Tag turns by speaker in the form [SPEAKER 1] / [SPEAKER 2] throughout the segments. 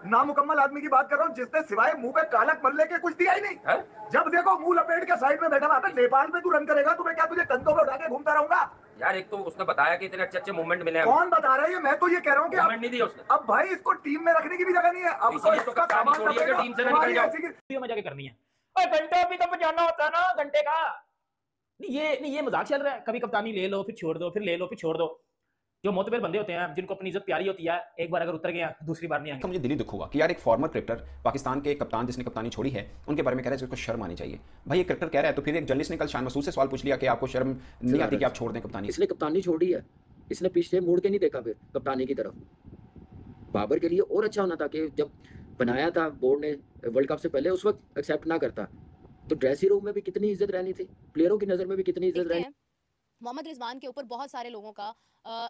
[SPEAKER 1] नामुकम्मल आदमी की बात कर रहा हूँ जिसने सिवाय मुंह पे कालक मल्ले के कुछ दिया ही नहीं
[SPEAKER 2] है?
[SPEAKER 1] जब देखो मुंह लपेट के साइड में बैठा हुआ है। नेपाल में तू रन करेगा तो मैं क्या तुझे कंधों पे उठा के घूमता रहूंगा?
[SPEAKER 2] यार एक तो उसने बताया कि इतने अच्छे अच्छे मूवमेंट मिले हैं।
[SPEAKER 1] कौन बता रहा है ये? मैं तो ये कह रहा हूँ कि
[SPEAKER 2] मूवमेंट नहीं दिया उसने।
[SPEAKER 1] अब भाई इसको टीम में रखने की भी जगह नहीं है। अब
[SPEAKER 2] इसीलिए तो
[SPEAKER 1] इसका
[SPEAKER 2] कप्तानी
[SPEAKER 1] सामान
[SPEAKER 2] छोड़िए कि
[SPEAKER 1] लपेटो।
[SPEAKER 2] टीम से ना
[SPEAKER 1] तुम्हारी
[SPEAKER 2] निकल जाओ।
[SPEAKER 1] ऐसी की-
[SPEAKER 3] वीडियो में जाके करनी है। अरे घंटे भी तो बजाना होता है ना घंटे का। नहीं ये मजाक चल रहा है। कभी कप्तानी ले लो फिर छोड़ दो, फिर ले लो फिर छोड़ दो। जो मोतबर बंदे होते हैं जिनको अपनी इज्जत प्यारी होती है, एक बार अगर उतर गए दूसरी बार नहीं आएंगे।
[SPEAKER 4] मुझे दिली दुख होगा कि यार एक फॉर्मर क्रिकेटर पाकिस्तान के कप्तान जिसने कप्तानी छोड़ी है उनके बारे में कह रहा है जिसको शर्म आनी चाहिए। भाई ये क्रिकेटर कह रहा है तो फिर एक जर्नलिस्ट ने कल शान मसूद से सवाल पूछ लिया कि आपको शर्म नहीं आती कि आप छोड़ दें कप्तानी?
[SPEAKER 5] इसने कप्तानी छोड़ी है, इसने पीछे मुड़ के नहीं देखा फिर कप्तानी की तरफ। बाबर के लिए और अच्छा होना था कि जब बनाया था बोर्ड ने वर्ल्ड कप से पहले उस वक्त एक्सेप्ट ना करता तो ड्रेसिंग रूम में भी कितनी इज्जत रहनी थी, प्लेयरों की नजर में भी कितनी इज्जत रहनी।
[SPEAKER 6] मोहम्मद रिजवान के ऊपर बहुत सारे लोगों का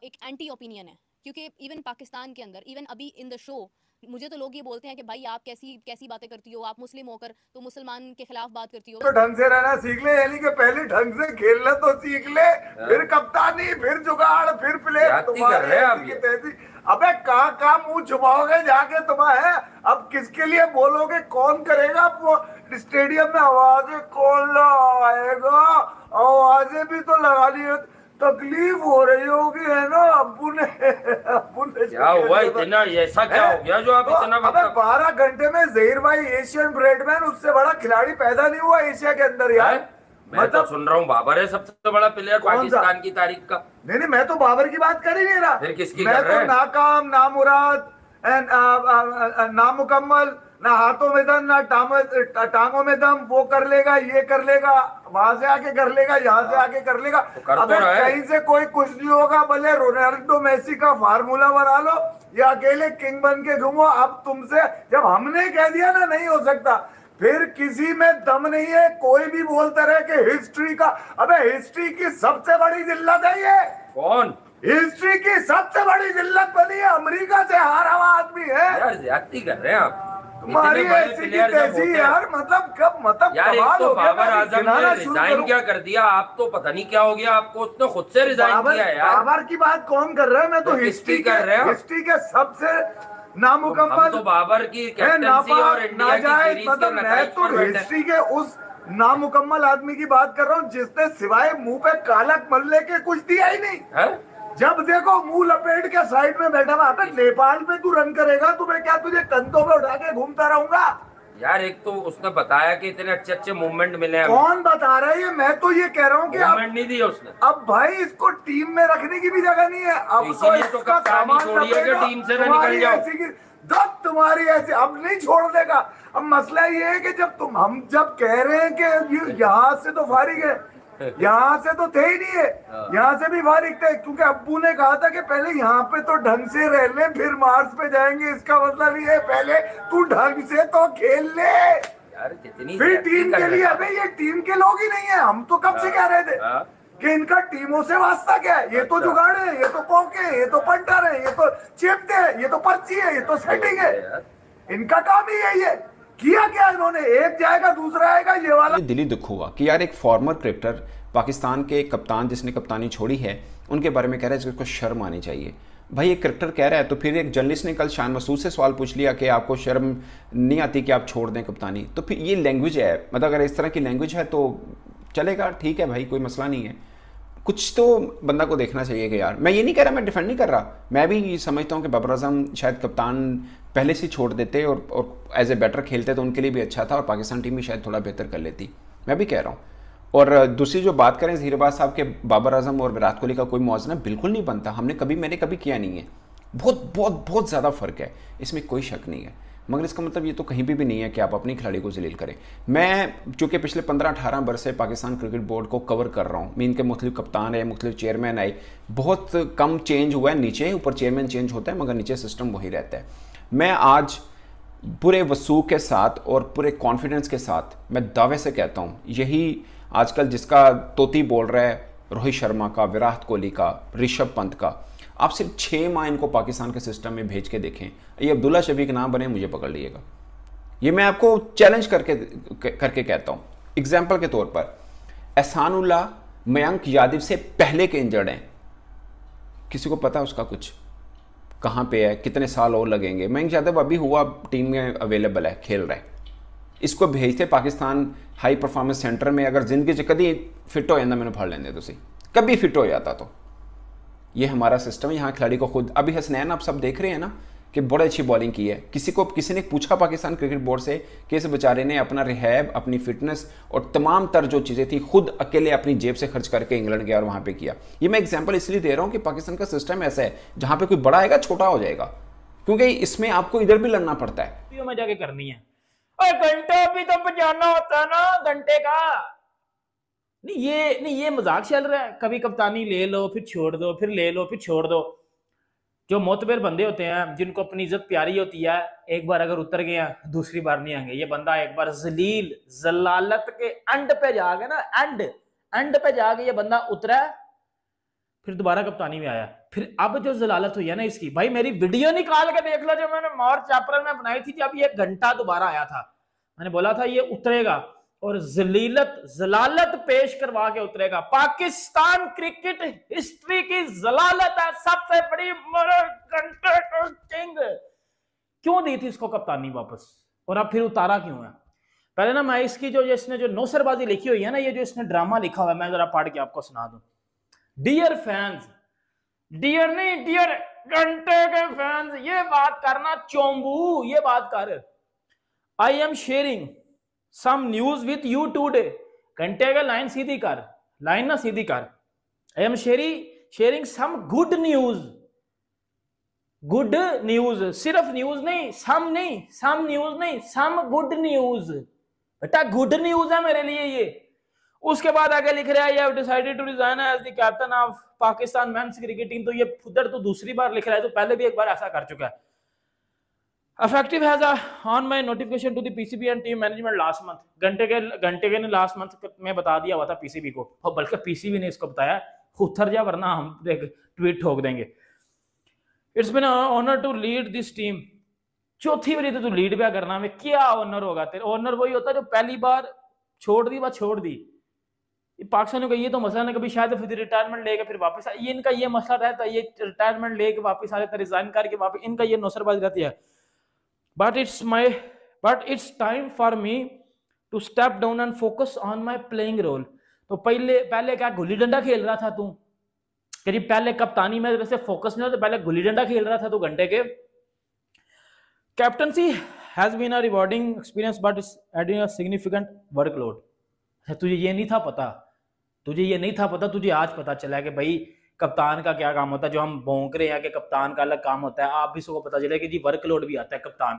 [SPEAKER 6] एक एंटी ओपिनियन है, क्योंकि इवन पाकिस्तान के अंदर, इवन अभी इन द शो मुझे तो लोग ये बोलते हैं कि भाई आप कैसी बातें करती हो, आप मुस्लिम होकर तो मुसलमान के खिलाफ बात करती हो।
[SPEAKER 1] तो ढंग से रहना सीख ले, यानी कि पहले ढंग से खेलना तो सीख ले, फिर कप्तानी, फिर जुगाड़, फिर प्ले। तुम्हारे अबे कहाँ मुंह छुपाओगे जाके तुम्हें? अब किसके लिए बोलोगे? कौन करेगा? वो स्टेडियम में आवाजें कौन लगाएगा? आवाजें भी तो लगा ली, तकलीफ हो रही होगी है ना? अब्बू ने
[SPEAKER 2] क्या हुआ इतना? ऐसा क्या हो गया जो आप इतना
[SPEAKER 1] अबे 12 घंटे में जहीर भाई एशियन ब्रेडमैन, उससे बड़ा खिलाड़ी पैदा नहीं हुआ एशिया के अंदर यार।
[SPEAKER 2] मैं तो सुन रहा हूँ बाबर है सबसे बड़ा प्लेयर पाकिस्तान की तारीख का।
[SPEAKER 1] नहीं मैं तो बाबर की बात कर ही नहीं रहा।
[SPEAKER 2] फिर किसकी
[SPEAKER 1] मैं तो नाकाम, नामुराद, नामुकम्मल, ना हाथों में दम ना टांगों में दम, वो कर लेगा, ये कर लेगा, वहां से आके कर लेगा, यहाँ से आके कर लेगा। अब कहीं से कोई कुछ नहीं होगा, भले रोनाल्डो मेसी का फार्मूला बना लो या अकेले किंग बन के घूमो। अब तुमसे जब हमने कह दिया ना नहीं हो सकता, फिर किसी में दम नहीं है। कोई भी बोलता रहे कि हिस्ट्री का, अबे हिस्ट्री की सबसे बड़ी जिल्लत है ये।
[SPEAKER 2] कौन?
[SPEAKER 1] हिस्ट्री की सबसे बड़ी जिल्लत बनी है, अमेरिका से हारा हुआ आदमी है।
[SPEAKER 2] यार ज्यादती कर रहे हैं आप।
[SPEAKER 1] तुम्हारी ऐसी की तैसी यार, मतलब कब, मतलब
[SPEAKER 2] यार एक तो बाबर आजम ने रिजाइन क्या कर दिया, आप तो पता नहीं क्या हो गया आपको। उसने खुद से रिजाइन किया यार।
[SPEAKER 1] बाबर की बात कौन कर रहा है? मैं तो हिस्ट्री कर रहा हूँ। हिस्ट्री के सबसे नामुकम्मल
[SPEAKER 2] तो बाबर की कैप्टनसी और इंडिया की सीरीज
[SPEAKER 1] मतलब मैं तो हिस्ट्री के उस नामुकम्मल आदमी की बात कर रहा हूँ जिसने सिवाय मुंह पे कालक मल्ले के कुछ दिया ही नहीं
[SPEAKER 2] है?
[SPEAKER 1] जब देखो मुंह लपेट के साइड में बैठा हुआ है। नेपाल में तू रन करेगा तो मैं क्या तुझे कंधों पे उठा के घूमता रहूंगा?
[SPEAKER 2] यार एक तो उसने बताया कि इतने अच्छे अच्छे मूवमेंट मिले हैं।
[SPEAKER 1] कौन बता रहा है ये? मैं तो ये कह रहा हूँ कि
[SPEAKER 2] मूवमेंट नहीं दिया उसने।
[SPEAKER 1] अब भाई इसको टीम में रखने की भी जगह नहीं है। अब तो इसका सामान
[SPEAKER 2] छोड़िए कि टीम से ना निकल जाओ।
[SPEAKER 1] तुम्हारी ऐसी अब नहीं छोड़ देगा। अब मसला ये है कि जब हम जब कह रहे हैं कि यहाँ से तो फारिग है, यहाँ से तो थे ही नहीं है, यहाँ से भी फारिग थे, क्योंकि अब्बू ने कहा था कि पहले यहाँ पे तो ढंग से रह ले, फिर मार्स पे जाएंगे। इसका मतलब ये है पहले तू ढंग से तो खेल ले
[SPEAKER 2] यार,
[SPEAKER 1] फिर टीम के लिए। अबे ये टीम के लोग ही नहीं है। हम तो कब से कह रहे थे कि इनका टीमों से वास्ता क्या है? ये तो जुगाड़ है, ये तो पौके है, ये तो पंटर है, ये तो चिपते है, ये तो पर्ची है, ये तो सेटिंग है। इनका काम ही यही है। किया क्या इन्होंने? एक जाएगा दूसरा आएगा, ये वाला।
[SPEAKER 4] दिली दुख होगा कि यार एक फॉर्मर क्रिकेटर पाकिस्तान के कप्तान जिसने कप्तानी छोड़ी है उनके बारे में कह रहा है जिसको शर्म आनी चाहिए। भाई एक क्रिकेटर कह रहा है तो फिर एक जर्नलिस्ट ने कल शान मसूद से सवाल पूछ लिया कि आपको शर्म नहीं आती कि आप छोड़ दें कप्तानी? तो फिर ये लैंग्वेज है, मतलब अगर इस तरह की लैंग्वेज है तो चलेगा, ठीक है भाई, कोई मसला नहीं है। कुछ तो बंदा को देखना चाहिए कि यार, मैं ये नहीं कह रहा, मैं डिफेंड नहीं कर रहा, मैं भी समझता हूँ कि बाबर आजम शायद कप्तान पहले से छोड़ देते और एज ए बैटर खेलते तो उनके लिए भी अच्छा था और पाकिस्तान टीम भी शायद थोड़ा बेहतर कर लेती, मैं भी कह रहा हूँ। और दूसरी जो बात करें ज़हीरबाज साहब के बाबर आजम और विराट कोहली का कोई मौजना बिल्कुल नहीं बनता। मैंने कभी किया नहीं है। बहुत बहुत बहुत ज़्यादा फ़र्क है, इसमें कोई शक नहीं है। मगर इसका मतलब ये तो कहीं भी नहीं है कि आप अपने खिलाड़ी को जलील करें। मैं चूँकि पिछले 15-18 बरस से पाकिस्तान क्रिकेट बोर्ड को कवर कर रहा हूँ, मैं इनके मुख्तलिफ कप्तान है, मुख्तलिफ चेयरमैन आए, बहुत कम चेंज हुआ है। नीचे ऊपर चेयरमैन चेंज होता है मगर नीचे सिस्टम वही रहता है। मैं आज पूरे वसूख के साथ और पूरे कॉन्फिडेंस के साथ मैं दावे से कहता हूँ, यही आजकल जिसका तोती बोल रहा है, रोहित शर्मा का, विराट कोहली का, ऋषभ पंत का, आप सिर्फ 6 माह इनको पाकिस्तान के सिस्टम में भेज के देखें, ये अब्दुल्ला शफीक ना बने, मुझे पकड़ लीजिएगा। ये मैं आपको चैलेंज करके कहता हूँ। एग्जाम्पल के तौर पर एहसानुल्लाह मयंक यादव से पहले के इंजर्ड हैं, किसी को पता है उसका कुछ? कहाँ पे है, कितने साल और लगेंगे। मयंक यादव अभी हुआ टीम में अवेलेबल है, खेल रहा है, इसको भेजते पाकिस्तान हाई परफॉर्मेंस सेंटर में। अगर जिंदगी च कभी फिट हो जाता मैंने फड़ लेंदे तुसी, कभी फिट हो जाता तो। ये हमारा सिस्टम है, यहाँ खिलाड़ी को खुद, अभी हसनैन आप सब देख रहे हैं ना कि बड़ी अच्छी बॉलिंग की है। किसी ने पूछा पाकिस्तान क्रिकेट बोर्ड से कि इस बेचारे ने अपना रिहैब, अपनी फिटनेस और तमाम तर जो चीज़ें थी खुद अकेले अपनी जेब से खर्च करके इंग्लैंड गया और वहाँ पे किया। ये मैं एग्जांपल इसलिए दे रहा हूँ कि पाकिस्तान का सिस्टम ऐसा है जहाँ पे कोई बड़ा आएगा छोटा हो जाएगा, क्योंकि इसमें आपको इधर भी लड़ना पड़ता है।
[SPEAKER 3] में जाके करनी है, घंटा भी तो बजाना होता है ना घंटे का। नहीं ये मजाक चल रहा है, कभी कप्तानी ले लो फिर छोड़ दो, फिर ले लो फिर छोड़ दो। जो मोतबर बंदे होते हैं, जिनको अपनी इज्जत प्यारी होती है, एक बार अगर उतर गए हैं दूसरी बार नहीं आएंगे। ये बंदा एक बार जलील जलालत के एंड पे जाके ना, एंड पे जाके ये बंदा उतरा, फिर दोबारा कप्तानी में आया। फिर अब जो जलालत हुई है ना इसकी, भाई मेरी वीडियो निकाल के देख लो जो मैंने मार्च अप्रैल में बनाई थी, जब ये घंटा दोबारा आया था, मैंने बोला था ये उतरेगा और जलालत पेश करवा के उतरेगा। पाकिस्तान क्रिकेट हिस्ट्री की जलालत है, सबसे बड़ी घंटे किंग। क्यों दी थी इसको कप्तानी वापस, और अब फिर उतारा क्यों है? पहले ना मैं इसकी इसने जो नौसरबाजी लिखी हुई है ना, ये जो इसने ड्रामा लिखा हुआ है, मैं जरा पढ़ के आपको सुना दूं। डियर फैंस, डियर नहीं डियर घंटे के फैंस, ये बात करना चोंबू, ये बात कर। I am sharing some news with you today. घंटे का लाइन सीधी कर, लाइन ना सीधी कर। I am sharing some good news, good news, सिर्फ न्यूज नहीं, सम न्यूज नहीं, सम गुड न्यूज। बेटा गुड न्यूज है मेरे लिए ये। उसके बाद आगे लिख रहा है, you have decided to resign as the captain of Pakistan men's cricket team. तो ये उधर तो दूसरी बार लिख रहा है, तो पहले भी एक बार ऐसा कर चुका है। Effective has on my notification to the PCB and team management last month। घंटे के ने लास्ट मंथ में बता दिया हुआ था पीसीबी को, और बल्कि पीसीबी ने इसको बताया उतर जा वरना हम ट्वीट ठोक देंगे। It's been honour to lead this team. चौथी बारी तो तू लीड भी करना में, क्या ऑनर होगा तेरे? ऑनर वही होता है जो पहली बार छोड़ दी, बात छोड़ दी। पाकिस्तान का ये तो मसला नहीं, कभी शायद फिर रिटायरमेंट लेके फिर वापस, ये इनका ये मसला रहता है, ये रिटायरमेंट लेके वापस आ जाता है, रिजाइन करके वापस, इनका ये नौसरबाजी रहती है। But it's time for me to step down and focus on my playing role। तो पहले क्या गुल्ली डंडा खेल रहा था तू? तेरी पहले कप्तानी में वैसे फोकस नहीं था, तो पहले गुल्ली डंडा खेल रहा था तू घंटे के। Captaincy has been a rewarding experience but it's adding a significant workload। तुझे ये नहीं था पता, तुझे आज पता चला कि भाई कप्तान का क्या काम होता है। जो हम भौंक रहे हैं कि कप्तान का अलग काम होता है, आप भी सबको पता चले कि जी वर्कलोड भी आता है कप्तान।